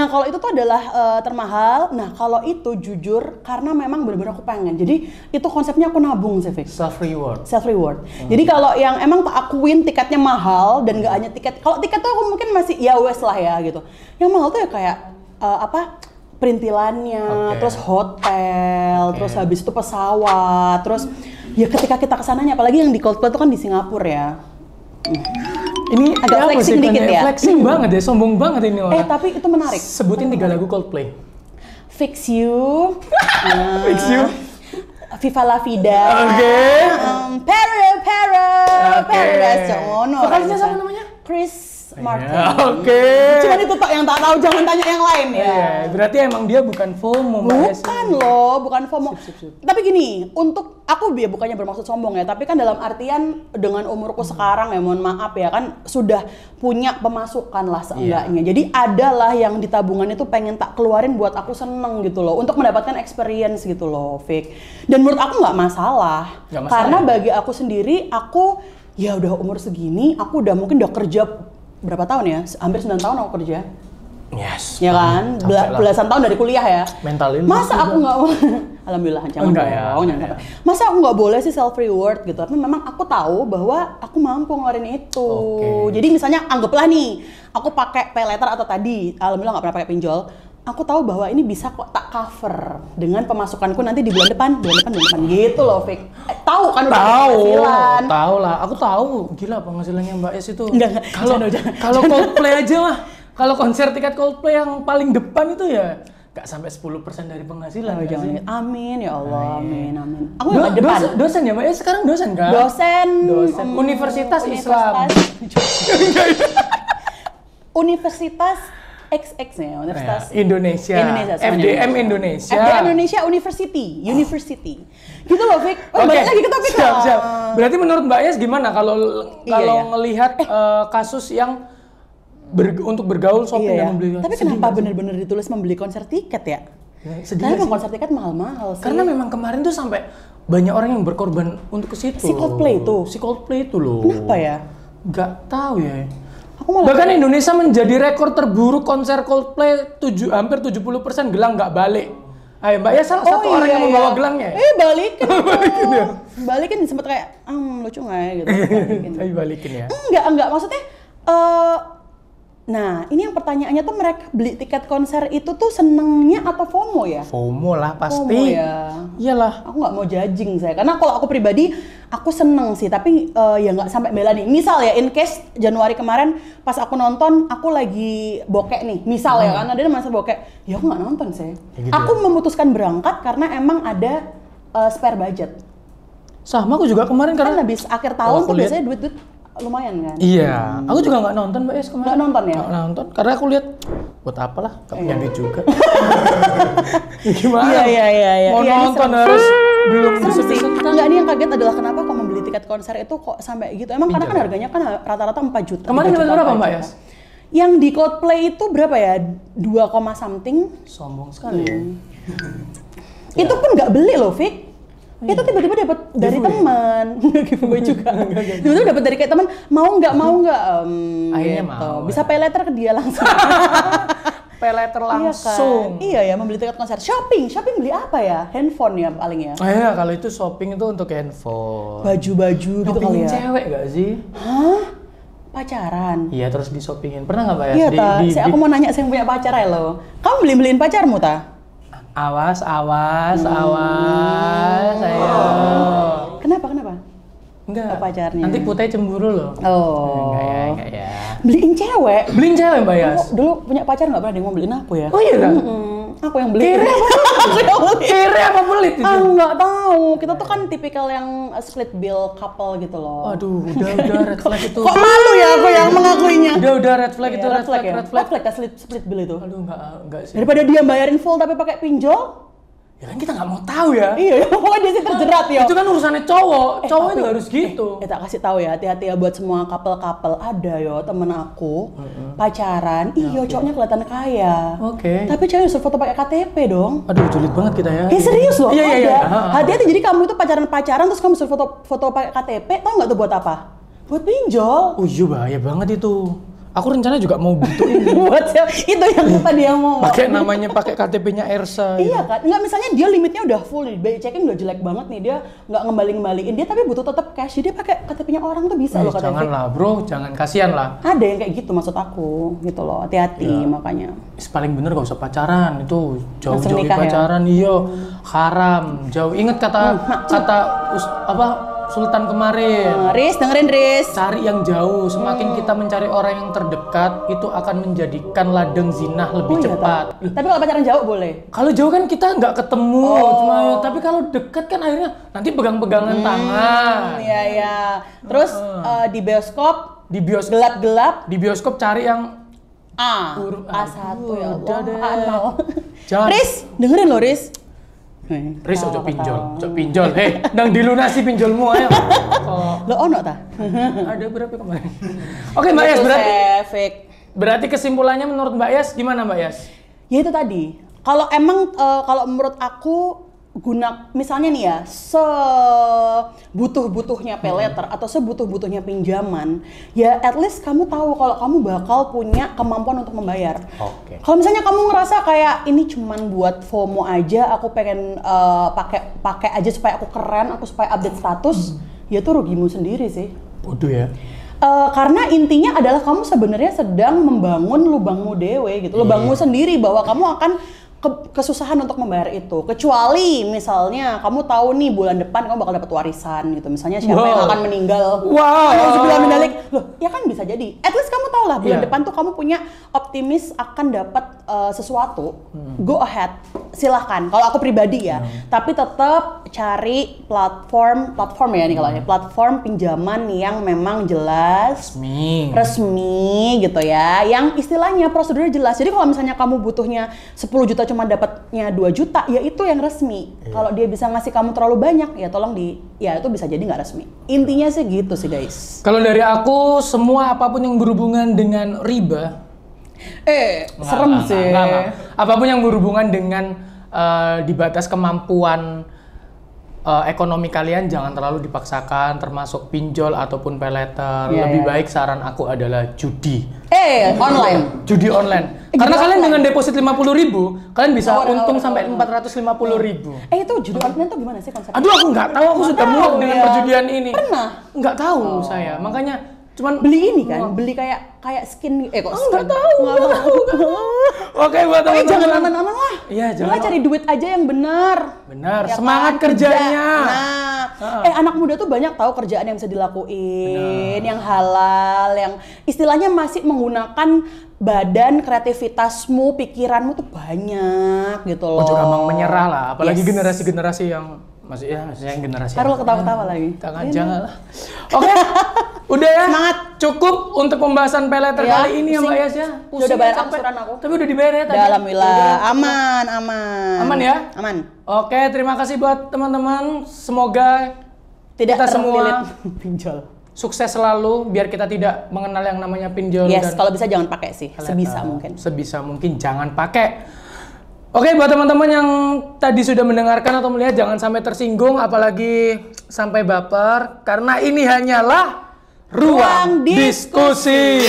kalau itu tuh adalah termahal. Nah, kalau itu jujur karena memang benar-benar aku pengen. Jadi itu konsepnya aku nabung sih, Fix.
self reward.
Jadi kalau yang emang tak akuin tiketnya mahal dan nggak hanya tiket. Kalau tiket tuh aku mungkin masih ya wes lah ya gitu. Yang mahal tuh ya kayak perintilannya, terus hotel, terus habis itu pesawat, terus Ya ketika kita kesananya, apalagi yang di Coldplay itu kan di Singapura ya.
Ini
Agak
apa
flexing
sih,
dikit ya?
Flexing banget ya, sombong banget ini orang.
Tapi itu menarik.
Sebutin 3 lagu Coldplay.
Fix You.
Fix You.
Viva La Vida.
Oke.
Paradise. Jangan
Vokalisnya sama namanya?
Chris Martin.
Ya, oke.
Cuman itu tak yang tak tahu, jangan tanya yang lain ya.
Iya, berarti emang dia bukan FOMO, Mbak Esi.
Bukan loh, bukan FOMO.
Sip.
Tapi gini, untuk aku ya bukannya bermaksud sombong ya, tapi kan dalam artian dengan umurku sekarang ya, mohon maaf ya kan sudah punya pemasukan lah seenggaknya. Jadi adalah yang di tabungan itu pengen tak keluarin buat aku seneng gitu loh, untuk mendapatkan experience gitu loh, Fik. Dan menurut aku nggak masalah. Karena bagi aku sendiri, aku ya udah umur segini, aku udah mungkin udah kerja berapa tahun ya? Hampir 9 tahun aku kerja.
Yes.
Ya kan? Belasan tahun dari kuliah ya.
Mental illness.
Masa aku nggak Alhamdulillah, jangan
enggak
dong,
ya,
jangan. Masa aku nggak boleh sih self reward gitu? Tapi memang aku tahu bahwa aku mampu ngeluarin itu. Jadi misalnya anggaplah nih, aku pakai pay letter atau tadi, alhamdulillah nggak pernah pakai pinjol. Aku tahu bahwa ini bisa kok tak cover dengan pemasukanku nanti di bulan depan gitu loh, Fik. Tahu kan udah penghasilan.
Tahu lah, aku tahu. Gila penghasilannya Mbak Es itu.
Enggak.
Kalau Coldplay aja mah, kalau konser tiket Coldplay yang paling depan itu ya nggak sampai 10% dari penghasilan.
Jangan. Amin ya Allah, amin. Aku nggak depan.
Dosen ya Mbak Es, sekarang dosen kan?
Dosen.
Universitas Islam.
Universitas XX ya, Universitas
Indonesia. FDM Indonesia.
FDM Indonesia University. Gitu loh, Fik. Balik lagi ke topik.
Siap. Berarti menurut Mbak Yes gimana kalau ngelihat kasus yang untuk bergaul shopping dan membeli?
Tapi kenapa benar-benar ditulis membeli konser tiket ya? Karena memang konser tiket mahal-mahal sih.
Karena memang kemarin tuh sampai banyak orang yang berkorban untuk ke situ.
Si Coldplay itu loh. Kenapa ya?
Nggak tahu ya. Bahkan Indonesia menjadi rekor terburuk konser Coldplay, hampir 70% gelang nggak balik. Ayo Mbak ya salah satu orang yang membawa gelangnya. Balikin
sempet kayak lucu nggak ya gitu.
Tapi balikin ya.
Enggak maksudnya. Nah ini yang pertanyaannya tuh, mereka beli tiket konser itu tuh senengnya atau FOMO ya?
FOMO lah pasti.
FOMO ya.
Iyalah.
Aku nggak mau judging saya, karena kalau aku pribadi aku seneng sih, tapi ya nggak sampai bela nih. Misal ya, in case Januari kemarin pas aku nonton, aku lagi bokek nih, misal ya kan, ada masa bokek, ya aku nggak nonton sih. Ya gitu aku memutuskan berangkat karena emang ada spare budget.
Sama aku juga kemarin
kan habis akhir tahun tuh biasanya duit lumayan kan.
Iya, aku juga nggak nonton Mbak Es kemarin.
Nggak nonton ya?
Nggak nonton, karena aku lihat buat apalah, nggak punya duit juga. Gimana?
Iya.
Mau nonton harus belum
sih. Enggak, ini yang kaget adalah kenapa kok membeli tiket konser itu kok sampai gitu. Emang karena kan harganya kan rata-rata 4 juta.
Kemarin berapa Mbak Es?
Yang di Coldplay itu berapa ya? 2, something.
Sombong sekali ya.
Itu pun nggak beli loh, Fik. Itu tiba-tiba dapat dari teman, giveaway juga. Tiba-tiba dapat dari kayak teman, mau nggak?
Akhirnya
gitu.
mau.
Bisa pay letter ke dia langsung.
Pay letter langsung.
Iya ya, membeli tiket konser. Shopping beli apa ya? Handphone ya paling ya.
Kalau itu shopping itu untuk handphone.
Baju-baju gitu kali ya.
Cewek gak sih?
Hah? Pacaran?
Iya, terus di shoppingin. Pernah nggak Mbak ya?
Iya aku mau nanya saya punya pacar ya lo. Kamu beliin pacarmu ta?
Awas, ayo.
Kenapa?
Enggak.
Pacarnya.
Nanti Putih cemburu loh.
Oh.
Enggak ya.
Beliin cewek Mbak
Yas?
Dulu punya pacar nggak pernah dia mau beliin aku ya.
Oh iya kan?
Aku yang beli.
Kere apa pelit itu?
Nggak tahu. Kita tuh kan tipikal yang split bill couple gitu loh.
Aduh, udah red flag itu.
Kok malu ya aku yang mengakuinya?
Udah red flag itu, red flag.
Split bill itu.
Aduh, enggak sih.
Daripada dia bayarin full tapi pakai pinjol.
Ya kan kita nggak mau tahu ya.
Iya, pokoknya dia sih terjerat ya.
Itu kan urusannya cowok. Cowok itu harus gitu.
Tak kasih tahu ya, hati-hati ya buat semua couple-couple. Ada yo temen aku pacaran, cowoknya kelihatan kaya.
Oke.
Tapi cewek suruh foto pakai KTP dong.
Aduh, julid banget kita ya.
Serius loh.
Iya.
Hati-hati, jadi kamu itu pacaran terus kamu suruh foto pakai KTP, tau nggak tuh buat apa? Buat pinjol.
Oh iya, bahaya banget itu. Aku rencana juga mau butuhin
Buat siapa? Itu yang tadi yang mau.
pakai KTP-nya Ersa.
Iya kan? Enggak, misalnya dia limitnya udah full nih, BI checking udah jelek banget nih, dia nggak ngembaliin dia tapi butuh tetap cash, jadi dia pakai KTP-nya orang tuh bisa loh KTP.
Janganlah bro, jangan kasihan lah.
Ada yang kayak gitu maksud aku, gitu loh, hati-hati makanya.
Paling bener gak usah pacaran, itu
Langsung
jauh-jauh
nikah ya?
pacaran, iya haram, jauh. Ingat Sultan kemarin.
Riz, dengerin Riz.
Cari yang jauh, semakin kita mencari orang yang terdekat, itu akan menjadikan ladang zina lebih cepat.
Tapi kalau pacaran jauh boleh?
Kalau jauh kan kita nggak ketemu, tapi kalau dekat kan akhirnya nanti pegang-pegangan tangan.
Iya. Terus di bioskop
Di bioskop,
gelap-gelap
di bioskop cari yang
A1 ya Allah.
udah deh.
A0.
Jangan.
Riz, dengerin loh Riz.
Riz ojo pinjol. Hei, nang dilunasi pinjolmu ayo.
Lo ono ta?
Ada berapa kemarin? Oke Mbak Yas, berarti kesimpulannya menurut Mbak Yas gimana Mbak Yas?
Ya itu tadi. Kalau emang kalau menurut aku misalnya nih ya, sebutuh-butuhnya pay letter atau sebutuh-butuhnya pinjaman, ya at least kamu tahu kalau kamu bakal punya kemampuan untuk membayar.
Oke.
Kalau misalnya kamu ngerasa kayak ini cuman buat FOMO aja, aku pengen pakai aja supaya aku keren, aku supaya update status, ya itu rugimu sendiri sih.
Bodoh ya.
Karena intinya adalah kamu sebenarnya sedang membangun lubangmu dewe gitu, lubangmu sendiri bahwa kamu akan kesusahan untuk membayar itu. Kecuali misalnya kamu tahu nih bulan depan kamu bakal dapat warisan gitu. Misalnya siapa yang akan meninggal. Sebulan mendalik. Loh, ya kan bisa jadi. At least kamu tahu lah bulan depan tuh kamu punya optimis akan dapat sesuatu. Go ahead. Silahkan. Kalau aku pribadi ya. Tapi tetap cari platform ya nih kalau ya. Platform pinjaman yang memang jelas. Resmi gitu ya. Yang istilahnya prosedurnya jelas. Jadi kalau misalnya kamu butuhnya 10 juta cuma dapatnya 2 juta, ya itu yang resmi. Kalau dia bisa ngasih kamu terlalu banyak, ya tolong ya itu bisa jadi nggak resmi. Intinya sih gitu sih guys.
Kalau dari aku, semua apapun yang berhubungan dengan riba,
serem sih.
Apapun yang berhubungan dengan di batas kemampuan ekonomi kalian jangan terlalu dipaksakan, termasuk pinjol ataupun pay letter. Lebih baik saran aku adalah judi.
Online.
Judi online. Karena kalian dengan deposit 50.000, kalian bisa untung sampai 450.000.
Itu judi online tuh gimana sih konsepnya?
Aduh, aku nggak tahu, aku sudah muak dengan perjudian ini.
Pernah?
Nggak tahu saya, makanya cuman
beli ini kan, beli kayak skin. Kok
nggak tahu. Oke, buat teman-teman.
Jangan aman-aman lah.
Iya, jangan.
Cari duit aja yang benar.
Ya semangat kerjanya.
Anak muda tuh banyak tahu kerjaan yang bisa dilakuin, yang halal, yang istilahnya masih menggunakan badan, kreativitasmu, pikiranmu tuh banyak gitu loh.
Ojo gampang menyerah lah, apalagi generasi-generasi yang maksudnya yang generasi.
Taruh ketawa-ketawa lagi.
Jangan lah. Oke. Udah ya.
Semangat.
Cukup untuk pembahasan pay letter kali ini ya Mbak Yas ya.
Udah bayar angsuran aku.
Tapi udah dibayar ya tadi.
Alhamdulillah. Aman.
Aman ya?
Aman.
Oke, terima kasih buat teman-teman. Semoga
tidak
kita semua
pinjol.
Sukses selalu biar kita tidak mengenal yang namanya pinjol.
Yes, kalau bisa jangan pakai sih. Sebisa mungkin
jangan pakai. Oke, buat teman-teman yang tadi sudah mendengarkan atau melihat jangan sampai tersinggung apalagi sampai baper karena ini hanyalah ruang diskusi.